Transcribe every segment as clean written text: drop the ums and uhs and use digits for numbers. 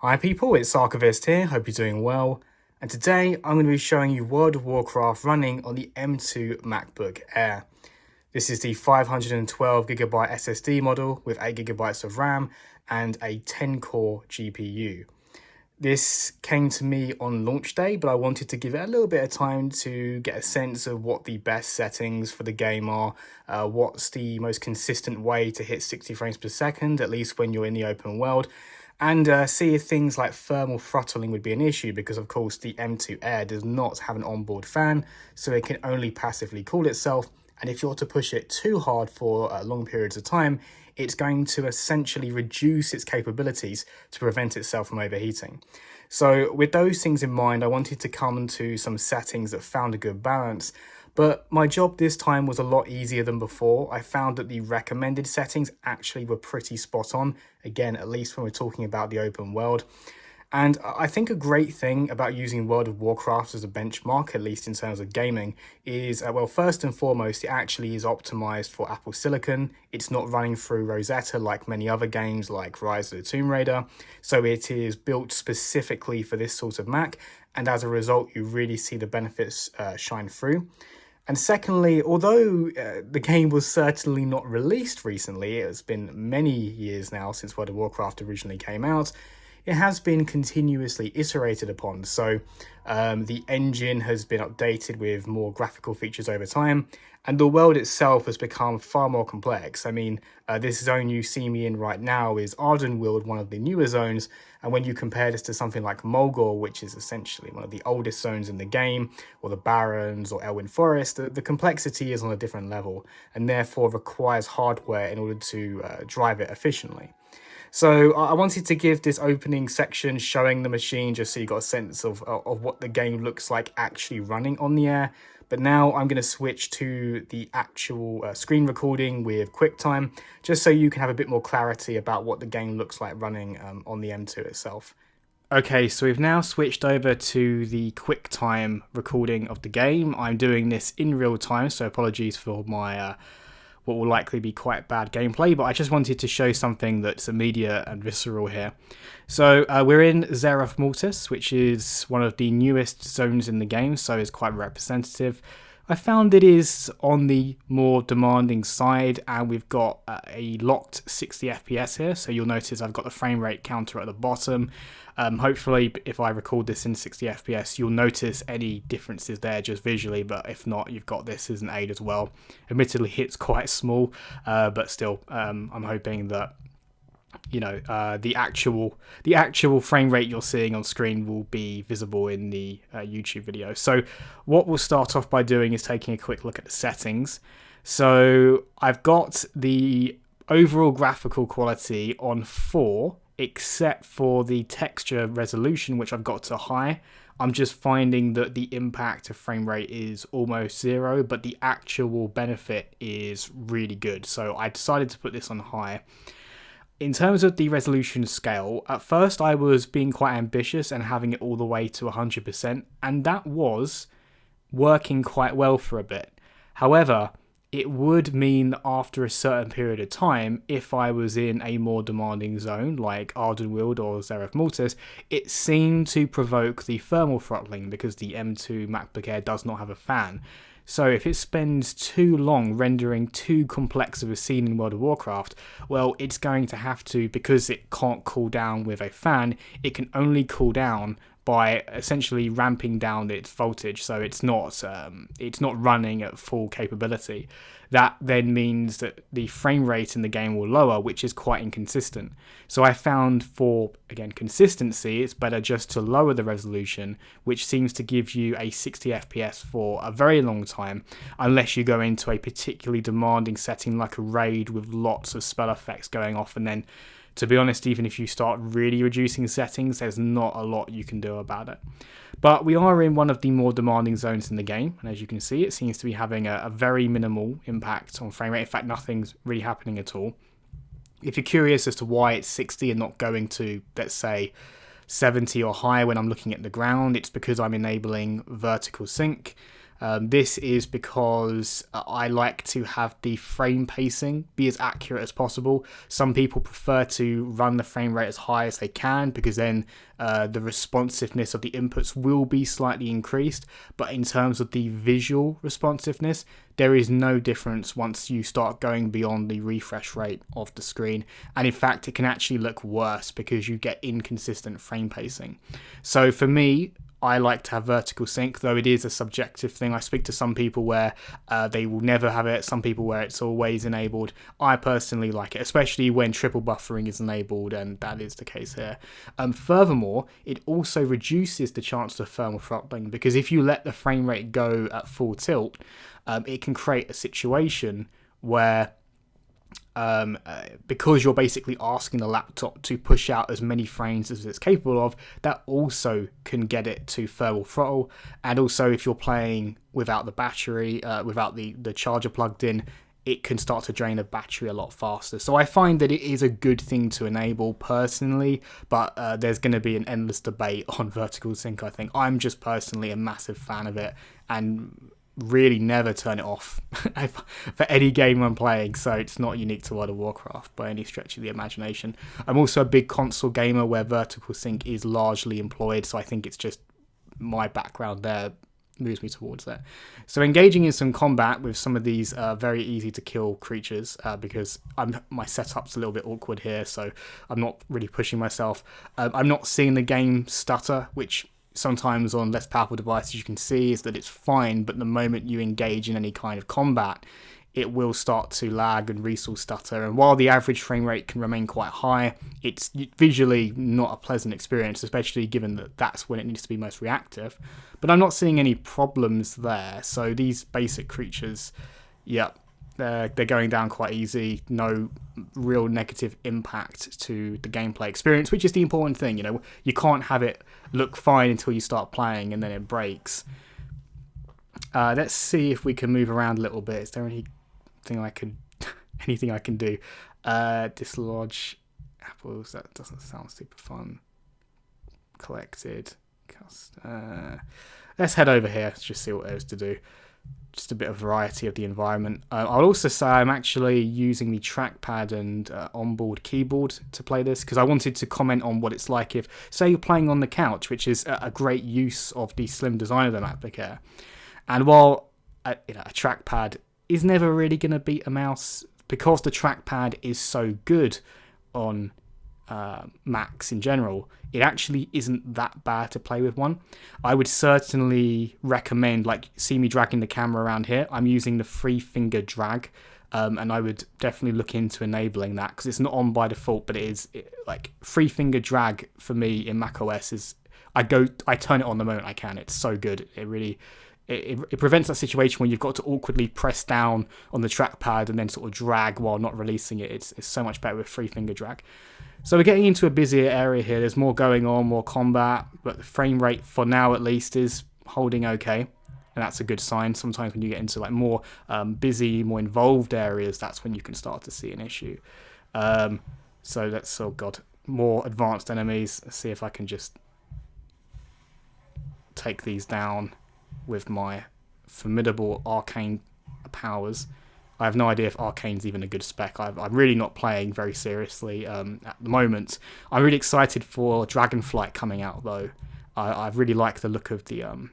Hi people, it's Archivist here, hope you're doing well. And today I'm going to be showing you World of Warcraft running on the M2 MacBook Air. This is the 512GB SSD model with 8GB of RAM and a 10-core GPU. This came to me on launch day, but I wanted to give it a little bit of time to get a sense of what the best settings for the game are, what's the most consistent way to hit 60 frames per second, at least when you're in the open world, and see if things like thermal throttling would be an issue, because of course the M2 Air does not have an onboard fan, so it can only passively cool itself. And if you're to push it too hard for long periods of time, it's going to essentially reduce its capabilities to prevent itself from overheating. So with those things in mind, I wanted to come to some settings that found a good balance. But my job this time was a lot easier than before. I found that the recommended settings actually were pretty spot on, again, at least when we're talking about the open world. And I think a great thing about using World of Warcraft as a benchmark, at least in terms of gaming, is, well, first and foremost, it actually is optimized for Apple Silicon. It's not running through Rosetta like many other games like Rise of the Tomb Raider. So it is built specifically for this sort of Mac. And as a result, you really see the benefits shine through. And secondly, although the game was certainly not released recently, it's been many years now since World of Warcraft originally came out, it has been continuously iterated upon. So the engine has been updated with more graphical features over time, and the world itself has become far more complex. I mean, this zone you see me in right now is Ardenweald, one of the newer zones, and when you compare this to something like Mulgore, which is essentially one of the oldest zones in the game, or the Barrens or Elwyn Forest, the complexity is on a different level, and therefore requires hardware in order to drive it efficiently. So I wanted to give this opening section showing the machine just so you got a sense of what the game looks like actually running on the Air. But now I'm going to switch to the actual screen recording with QuickTime, just so you can have a bit more clarity about what the game looks like running on the M2 itself. Okay, so we've now switched over to the QuickTime recording of the game. I'm doing this in real time, so apologies for my what will likely be quite bad gameplay, but I just wanted to show something that's immediate and visceral here. So we're in Zereth Mortis, which is one of the newest zones in the game, so it's quite representative. I found it is on the more demanding side, and we've got a locked 60 FPS here, so you'll notice I've got the frame rate counter at the bottom. Hopefully, if I record this in 60 FPS, you'll notice any differences there just visually, but if not, you've got this as an aid as well. Admittedly, it's quite small, but still, I'm hoping that the actual frame rate you're seeing on screen will be visible in the YouTube video. So what we'll start off by doing is taking a quick look at the settings. So I've got the overall graphical quality on 4, except for the texture resolution, which I've got to high. I'm just finding that the impact of frame rate is almost 0, but the actual benefit is really good. So I decided to put this on high. In terms of the resolution scale, at first I was being quite ambitious and having it all the way to 100%, and that was working quite well for a bit. However, it would mean that after a certain period of time, if I was in a more demanding zone like Ardenweald or Zereth Mortis, it seemed to provoke the thermal throttling because the M2 MacBook Air does not have a fan. So if it spends too long rendering too complex of a scene in World of Warcraft, well, it's going to have to, because it can't cool down with a fan, it can only cool down by essentially ramping down its voltage, so it's not running at full capability. That then means that the frame rate in the game will lower, which is quite inconsistent. So I found for, again, consistency, it's better just to lower the resolution, which seems to give you a 60 FPS for a very long time, unless you go into a particularly demanding setting like a raid with lots of spell effects going off, and then, to be honest, even if you start really reducing settings, there's not a lot you can do about it. But we are in one of the more demanding zones in the game, and as you can see, it seems to be having a very minimal impact on frame rate. In fact, nothing's really happening at all. If you're curious as to why it's 60 and not going to, let's say, 70 or higher when I'm looking at the ground, it's because I'm enabling vertical sync. This is because I like to have the frame pacing be as accurate as possible. Some people prefer to run the frame rate as high as they can because then the responsiveness of the inputs will be slightly increased. But in terms of the visual responsiveness, there is no difference once you start going beyond the refresh rate of the screen. And in fact, it can actually look worse because you get inconsistent frame pacing. So for me, I like to have vertical sync, though it is a subjective thing. I speak to some people where they will never have it, some people where it's always enabled. I personally like it, especially when triple buffering is enabled, and that is the case here. Furthermore, it also reduces the chance of thermal throttling, because if you let the frame rate go at full tilt, it can create a situation where because you're basically asking the laptop to push out as many frames as it's capable of, that also can get it to thermal throttle. And also, if you're playing without the battery, without the charger plugged in, it can start to drain the battery a lot faster. So I find that it is a good thing to enable personally, but there's going to be an endless debate on vertical sync, I think. I'm just personally a massive fan of it, and really never turn it off for any game I'm playing, so it's not unique to World of WarCraft by any stretch of the imagination. I'm also a big console gamer where vertical sync is largely employed, so I think it's just my background there moves me towards that. So engaging in some combat with some of these very easy to kill creatures, because my setup's a little bit awkward here, so I'm not really pushing myself. I'm not seeing the game stutter, which sometimes on less powerful devices you can see is that it's fine, but the moment you engage in any kind of combat, it will start to lag and resource stutter. And while the average frame rate can remain quite high, it's visually not a pleasant experience, especially given that that's when it needs to be most reactive. But I'm not seeing any problems there. So these basic creatures, yeah, they're going down quite easy. No real negative impact to the gameplay experience, which is the important thing. You know, you can't have it look fine until you start playing and then it breaks. Let's see if we can move around a little bit. Is there anything I can do? Dislodge apples. That doesn't sound super fun. Collected. Let's head over here. Let's just see what there's to do. Just a bit of variety of the environment. I'll also say I'm actually using the trackpad and onboard keyboard to play this, because I wanted to comment on what it's like if, say, you're playing on the couch, which is a great use of the slim design of the MacBook Air. And while a trackpad is never really going to beat a mouse, because the trackpad is so good on Macs in general, it actually isn't that bad to play with one. I would certainly recommend, like, see me dragging the camera around here. I'm using the 3-finger drag, and I would definitely look into enabling that, because it's not on by default, but like 3-finger drag for me in macOS is, I turn it on the moment I can. It's so good. It really it prevents that situation where you've got to awkwardly press down on the trackpad and then sort of drag while not releasing it. It's so much better with 3-finger drag. So we're getting into a busier area here. There's more going on, more combat, but the frame rate for now at least is holding okay, and that's a good sign. Sometimes when you get into like more busy, more involved areas, that's when you can start to see an issue. So that's, oh god, more advanced enemies. Let's see if I can just take these down with my formidable arcane powers. I have no idea if Arcane's even a good spec. I'm really not playing very seriously at the moment. I'm really excited for Dragonflight coming out, though. I really like the look of the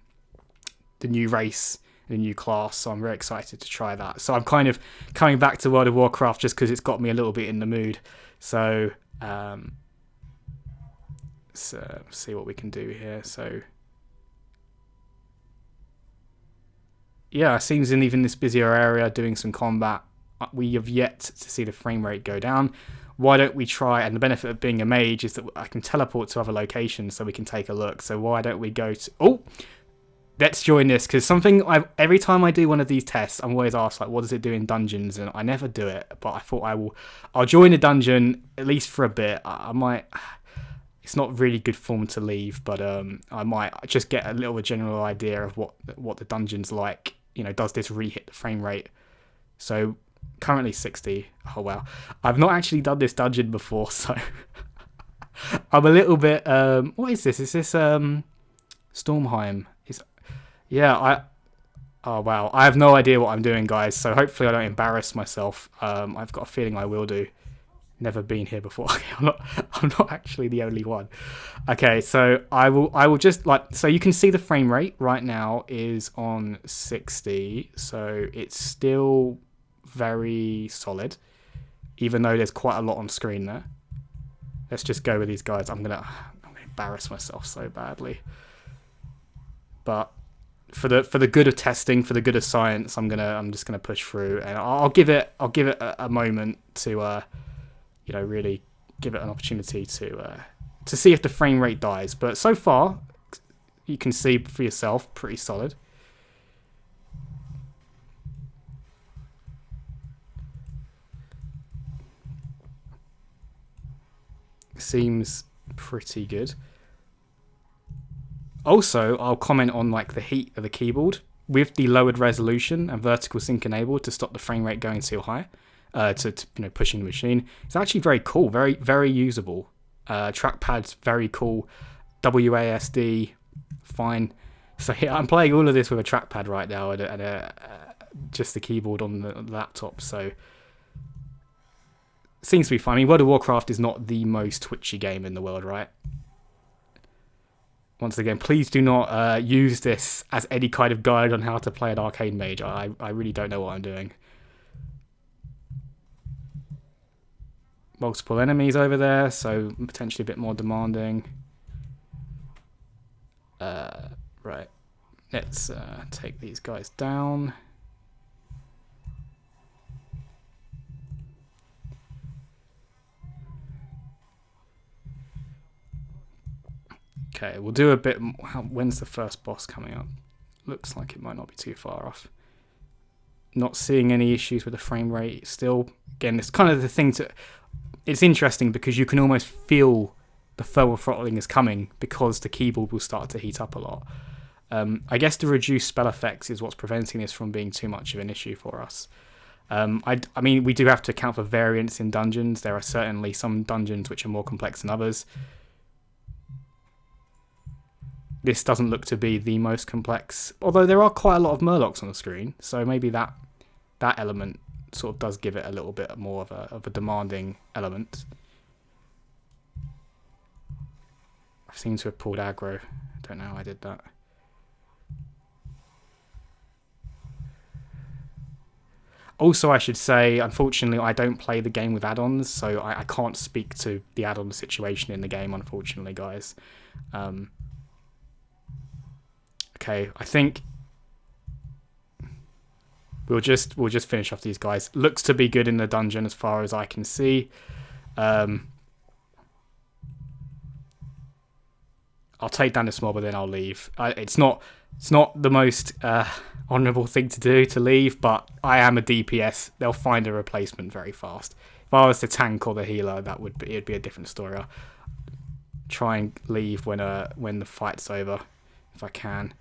new race, the new class, so I'm very excited to try that. So I'm kind of coming back to World of WarCraft just because it's got me a little bit in the mood. So, see what we can do here. So, yeah, it seems in even this busier area doing some combat, we have yet to see the frame rate go down. Why don't we try, and the benefit of being a mage is that I can teleport to other locations so we can take a look. So why don't we go to, let's join this, because every time I do one of these tests, I'm always asked, like, what does it do in dungeons? And I never do it, but I thought I'll join a dungeon, at least for a bit. I might, it's not really good form to leave, but I might just get a little general idea of what the dungeon's like. You know, does this re-hit the frame rate? So currently 60. Oh wow, I've not actually done this dungeon before, so I'm a little bit. What is this? Is this Stormheim? Oh wow, I have no idea what I'm doing, guys. So hopefully I don't embarrass myself. I've got a feeling I will do. Never been here before. Okay, I'm not actually the only one. Okay, so I will just like, so you can see the frame rate right now is on 60, so it's still very solid, even though there's quite a lot on screen there. Let's just go with these guys. I'm gonna embarrass myself so badly, but for the good of testing, for the good of science, I'm just gonna push through, and I'll give it a moment to really give it an opportunity to see if the frame rate dies. But so far, you can see for yourself, pretty solid. Seems pretty good. Also, I'll comment on like the heat of the keyboard with the lowered resolution and vertical sync enabled to stop the frame rate going too high. To pushing the machine. It's actually very cool, very very usable. Trackpad's very cool. WASD, fine. So yeah, I'm playing all of this with a trackpad right now and just the keyboard on the laptop. So seems to be fine. I mean, World of WarCraft is not the most twitchy game in the world, right? Once again, please do not use this as any kind of guide on how to play an arcade mage. I really don't know what I'm doing. Multiple enemies over there, so potentially a bit more demanding. Right. Let's take these guys down. Okay, we'll do a bit. When's the first boss coming up? Looks like it might not be too far off. Not seeing any issues with the frame rate. Still, again, it's kind of the thing to... It's interesting because you can almost feel the thermal throttling is coming because the keyboard will start to heat up a lot. I guess the reduced spell effects is what's preventing this from being too much of an issue for us. I mean, we do have to account for variance in dungeons. There are certainly some dungeons which are more complex than others. This doesn't look to be the most complex, although there are quite a lot of murlocs on the screen, so maybe that element sort of does give it a little bit more of a demanding element. I seem to have pulled aggro. I don't know how I did that. Also, I should say, unfortunately, I don't play the game with add-ons, so I can't speak to the add-on situation in the game, unfortunately, guys. Okay, I think we'll just finish off these guys. Looks to be good in the dungeon as far as I can see. I'll take down this mob, but then I'll leave. It's not the most honourable thing to do, to leave, but I am a DPS. They'll find a replacement very fast. If I was the tank or the healer, it'd be a different story. I'll try and leave when the fight's over, if I can,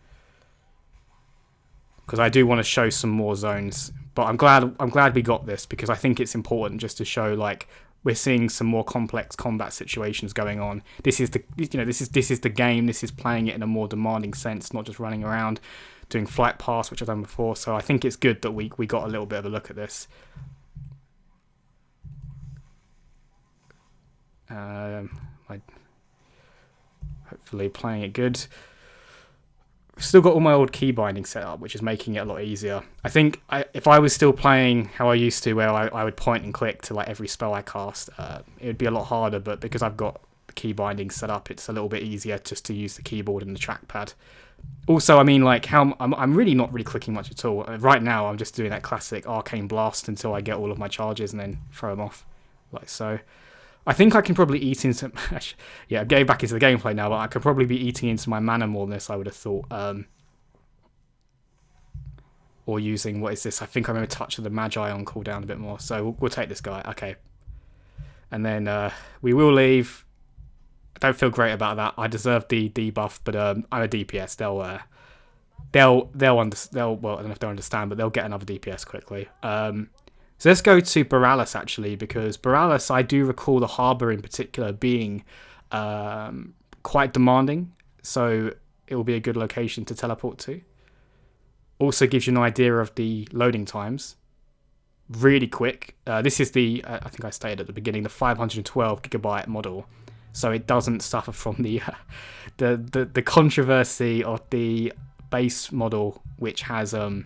because I do want to show some more zones. But I'm glad we got this, because I think it's important just to show, like, we're seeing some more complex combat situations going on. This is the the game. This is playing it in a more demanding sense, not just running around doing flight paths, which I've done before. So I think it's good that we got a little bit of a look at this. Hopefully playing it good. Still got all my old key binding set up, which is making it a lot easier. I think if I was still playing how I used to, where I would point and click to like every spell I cast, it would be a lot harder. But because I've got the key binding set up, it's a little bit easier just to use the keyboard and the trackpad. Also, I mean, like, I'm really not clicking much at all. Right now, I'm just doing that classic arcane blast until I get all of my charges and then throw them off, like so. I think I can probably eat into... yeah, I'm getting back into the gameplay now, but I could probably be eating into my mana more than this, I would have thought. Or using... What is this? I think I remember Touch of the Magi on cooldown a bit more. So we'll take this guy. Okay. And then we will leave. I don't feel great about that. I deserve the debuff, but I'm a DPS. They'll well, I don't know if they'll understand, but they'll get another DPS quickly. So let's go to Borealis, actually, because Borealis, I do recall the harbour in particular being quite demanding, so it will be a good location to teleport to. Also gives you an idea of the loading times. Really quick. This is the, I think I stated at the beginning, the 512GB model. So it doesn't suffer from the controversy of the base model, which has, I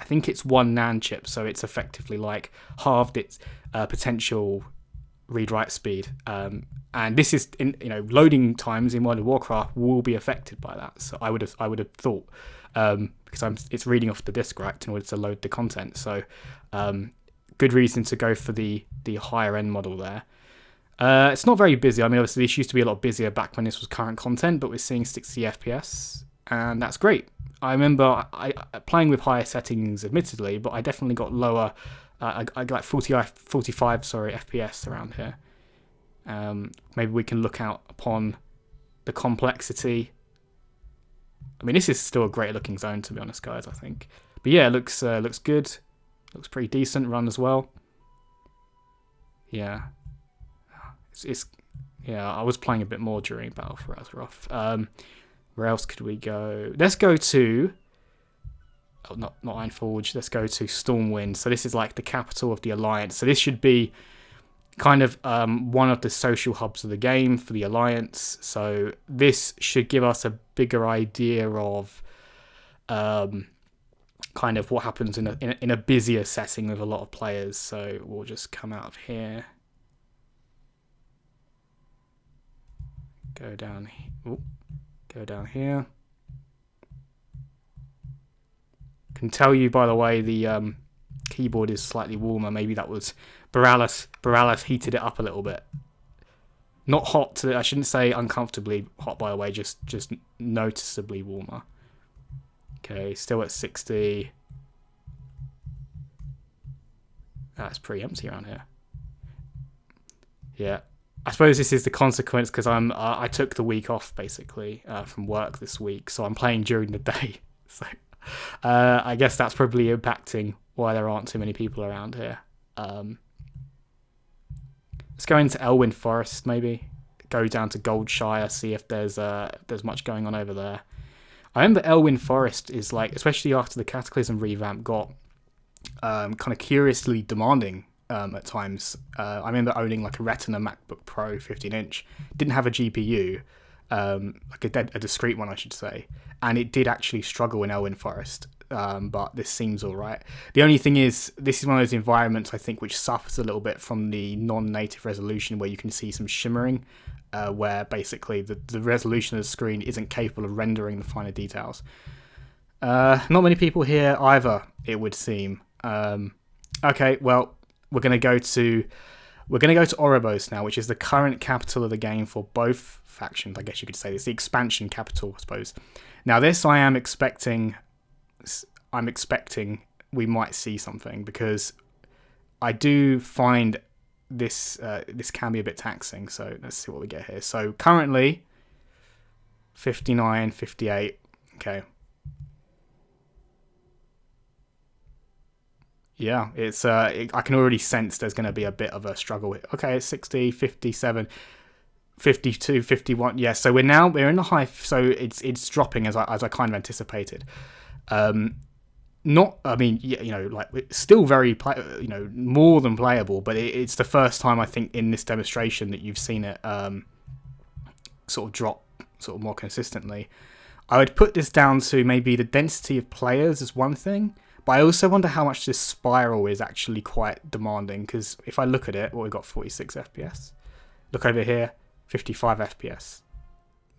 think it's 1 NAND chip, so it's effectively like halved its potential read-write speed. And this is, loading times in World of Warcraft will be affected by that. So I would have thought, because it's reading off the disk, right, in order to load the content. So good reason to go for the higher end model there. It's not very busy. I mean, obviously this used to be a lot busier back when this was current content, but we're seeing 60 FPS, and that's great. I remember I playing with higher settings, admittedly, but I definitely got lower. I got like 45 FPS around here. Maybe we can look out upon the complexity. I mean, this is still a great looking zone, to be honest, guys, I think. But yeah, it looks good. Looks pretty decent run as well. Yeah. Yeah, I was playing a bit more during Battle for Azeroth. Where else could we go? Let's go to... Oh, not Ironforge. Let's go to Stormwind. So this is like the capital of the Alliance. So this should be kind of one of the social hubs of the game for the Alliance. So this should give us a bigger idea of kind of what happens in a busier setting with a lot of players. So we'll just come out of here. Go down here. Can tell you, by the way, the keyboard is slightly warmer. Maybe that was Borealis heated it up a little bit. Not hot. I shouldn't say uncomfortably hot, by the way. Just noticeably warmer. Okay, still at 60. That's pretty empty around here. Yeah. I suppose this is the consequence because I took the week off basically from work this week, so I'm playing during the day. So I guess that's probably impacting why there aren't too many people around here. Let's go into Elwyn Forest maybe. Go down to Goldshire, see if there's much going on over there. I remember Elwyn Forest is like, especially after the Cataclysm revamp, got kind of curiously demanding. At times, I remember owning like a Retina MacBook Pro 15-inch. Didn't have a GPU, like a discrete one, I should say, and it did actually struggle in Elwyn Forest. But this seems all right. The only thing is, this is one of those environments I think which suffers a little bit from the non-native resolution, where you can see some shimmering, where basically the resolution of the screen isn't capable of rendering the finer details. Not many people here either, it would seem. Okay, well. We're going to go to Oribos now, which is the current capital of the game for both factions. I guess you could say it's the expansion capital, I suppose. Now, this I'm expecting we might see something, because I do find this can be a bit taxing. So let's see what we get here. So currently 59, 58. Okay. Yeah, it's I can already sense there's going to be a bit of a struggle here. Okay, it's 60, 57, 52, 51. Yeah, so we're in the high, so it's dropping as I kind of anticipated. Not, I mean, like it's still very more than playable, but it's the first time I think in this demonstration that you've seen it sort of drop sort of more consistently. I would put this down to maybe the density of players as one thing. But I also wonder how much this spiral is actually quite demanding, because if I look at it, we've got 46 FPS. Look over here, 55 FPS.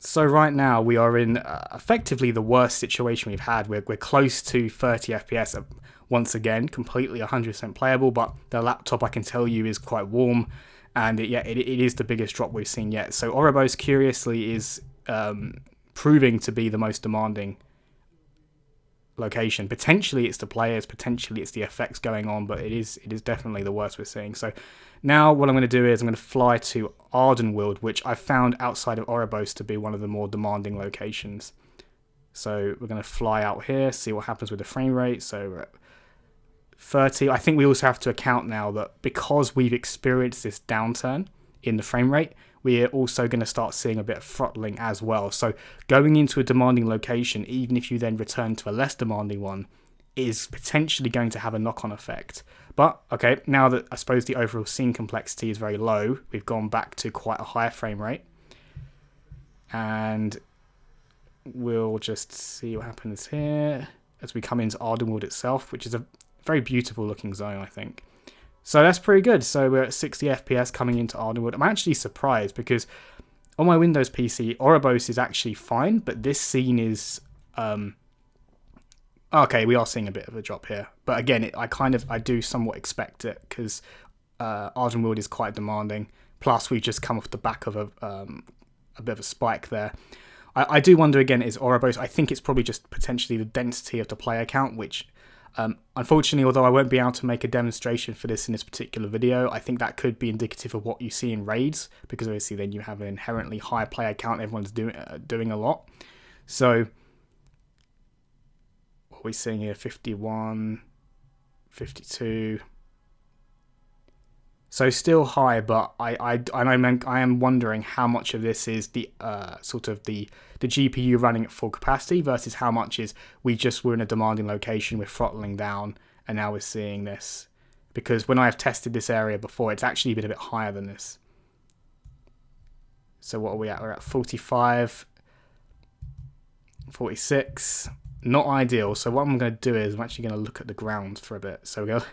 So right now we are in effectively the worst situation we've had. We're close to 30 FPS once again, completely 100% playable, but the laptop, I can tell you, is quite warm, and it is the biggest drop we've seen yet. So Oribos, curiously, is proving to be the most demanding location. Potentially it's the players, potentially it's the effects going on, but it is definitely the worst we're seeing. So now what I'm going to do is I'm going to fly to Ardenweald, which I found outside of Oribos to be one of the more demanding locations. So we're going to fly out here, see what happens with the frame rate. So we're at 30. I think we also have to account now that because we've experienced this downturn in the frame rate, we're also going to start seeing a bit of throttling as well. So going into a demanding location, even if you then return to a less demanding one, is potentially going to have a knock-on effect. But, okay, now that I suppose the overall scene complexity is very low, we've gone back to quite a high frame rate. And we'll just see what happens here as we come into Ardenwood itself, which is a very beautiful looking zone, I think. So that's pretty good. So we're at 60 FPS coming into Ardenwood. I'm actually surprised because on my Windows PC, Ouroboros is actually fine, but this scene is... okay, we are seeing a bit of a drop here. But again, I do somewhat expect it because Ardenwood is quite demanding. Plus, we've just come off the back of a bit of a spike there. I do wonder again, is Ouroboros... I think it's probably just potentially the density of the player count, which... unfortunately, although I won't be able to make a demonstration for this in this particular video, I think that could be indicative of what you see in raids, because obviously then you have an inherently high player count, everyone's doing a lot. So, what are we seeing here? 51, 52. So still high, but I am wondering how much of this is the sort of the GPU running at full capacity versus how much is we just were in a demanding location, we're throttling down, and now we're seeing this. Because when I've tested this area before, it's actually been a bit higher than this. So what are we at? We're at 45, 46. Not ideal. So what I'm going to do is I'm actually going to look at the ground for a bit. So we're going to...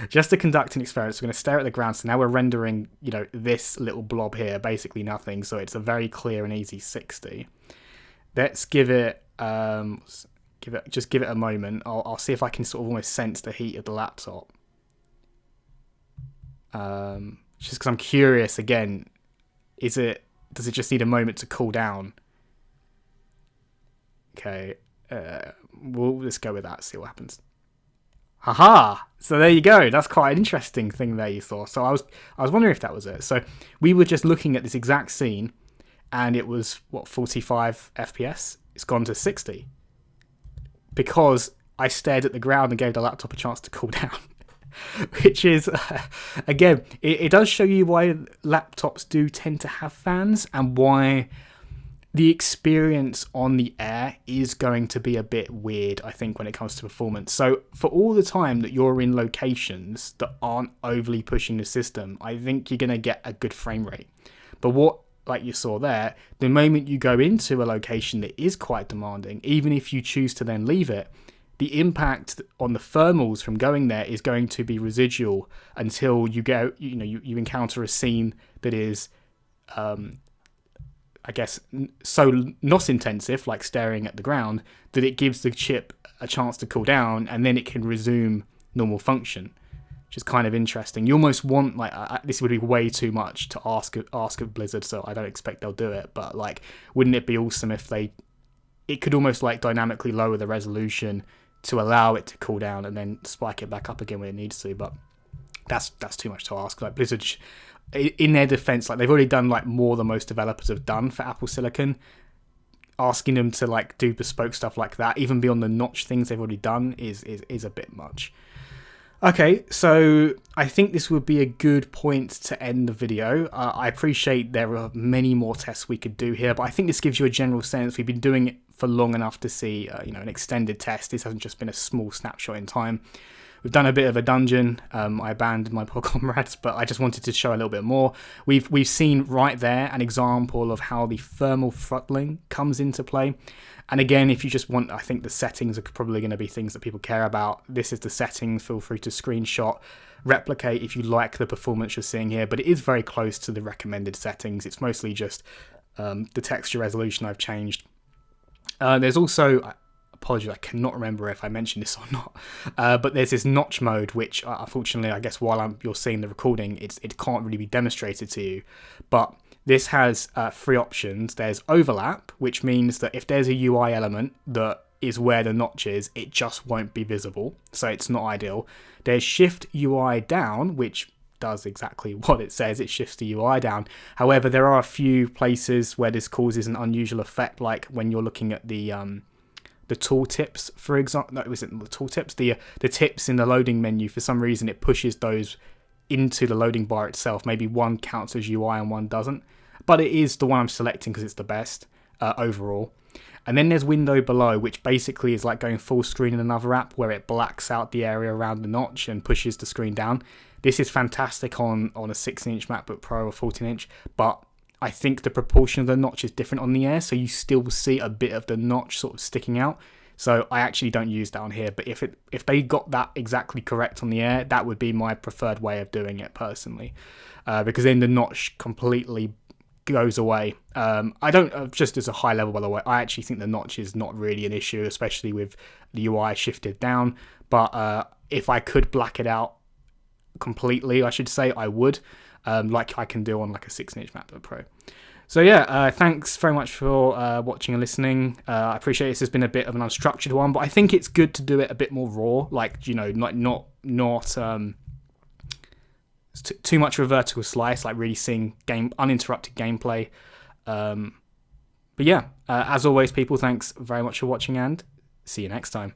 Just to conduct an experiment, so we're going to stare at the ground. So now we're rendering, you know, this little blob here, basically nothing. So it's a very clear and easy 60. Let's give it, just give it a moment. I'll see if I can sort of almost sense the heat of the laptop. Just because I'm curious again, does it just need a moment to cool down? Okay, let's go with that. See what happens. Haha! So there you go. That's quite an interesting thing there you saw. So I was wondering if that was it. So we were just looking at this exact scene, and it was what, 45 FPS. It's gone to 60 because I stared at the ground and gave the laptop a chance to cool down. Which is, again, it does show you why laptops do tend to have fans and why the experience on the Air is going to be a bit weird, I think, when it comes to performance. So for all the time that you're in locations that aren't overly pushing the system, I think you're going to get a good frame rate. But what, like you saw there, the moment you go into a location that is quite demanding, even if you choose to then leave it, the impact on the thermals from going there is going to be residual until you go, you encounter a scene that is... I guess, so not intensive, like staring at the ground, that it gives the chip a chance to cool down, and then it can resume normal function, which is kind of interesting. You almost want, like, this would be way too much to ask of Blizzard, so I don't expect they'll do it, but, like, wouldn't it be awesome if it could almost, like, dynamically lower the resolution to allow it to cool down and then spike it back up again when it needs to, but that's too much to ask. Like, Blizzard... in their defense, like, they've already done like more than most developers have done for Apple Silicon. Asking them to like do bespoke stuff like that, even beyond the notch things they've already done, is a bit much. Okay, so I think this would be a good point to end the video. I appreciate there are many more tests we could do here, but I think this gives you a general sense. We've been doing it for long enough to see an extended test. This hasn't just been a small snapshot in time. We've done a bit of a dungeon. I abandoned my poor comrades, but I just wanted to show a little bit more. We've seen right there an example of how the thermal throttling comes into play. And again, if you just want, I think the settings are probably going to be things that people care about. This is the settings. Feel free to screenshot, replicate if you like the performance you're seeing here, but it is very close to the recommended settings. It's mostly just the texture resolution I've changed. There's also... Apologies, I cannot remember if I mentioned this or not, but there's this notch mode, which unfortunately, I guess while you're seeing the recording, it can't really be demonstrated to you. But this has three options. There's overlap, which means that if there's a UI element that is where the notch is, it just won't be visible, so it's not ideal. There's shift UI down, which does exactly what it says. It shifts the UI down. However, there are a few places where this causes an unusual effect, like when you're looking at the tooltips, for example. No, it wasn't the tooltips. The tips in the loading menu. For some reason, it pushes those into the loading bar itself. Maybe one counts as UI and one doesn't. but it is the one I'm selecting because it's the best overall. And then there's window below, which basically is like going full screen in another app where it blacks out the area around the notch and pushes the screen down. This is fantastic on a 16-inch MacBook Pro or 14-inch, but I think the proportion of the notch is different on the Air, so you still see a bit of the notch sort of sticking out. So I actually don't use that on here, but if they got that exactly correct on the Air, that would be my preferred way of doing it personally, because then the notch completely goes away. I don't, just as a high level, by the way, I actually think the notch is not really an issue, especially with the UI shifted down. But if I could black it out completely, I should say, I would, like I can do on like a 16-inch MacBook Pro. So yeah, thanks very much for watching and listening. I appreciate this has been a bit of an unstructured one, but I think it's good to do it a bit more raw, like, you know, like not too much of a vertical slice, like really seeing uninterrupted gameplay. But yeah, as always, people, thanks very much for watching and see you next time.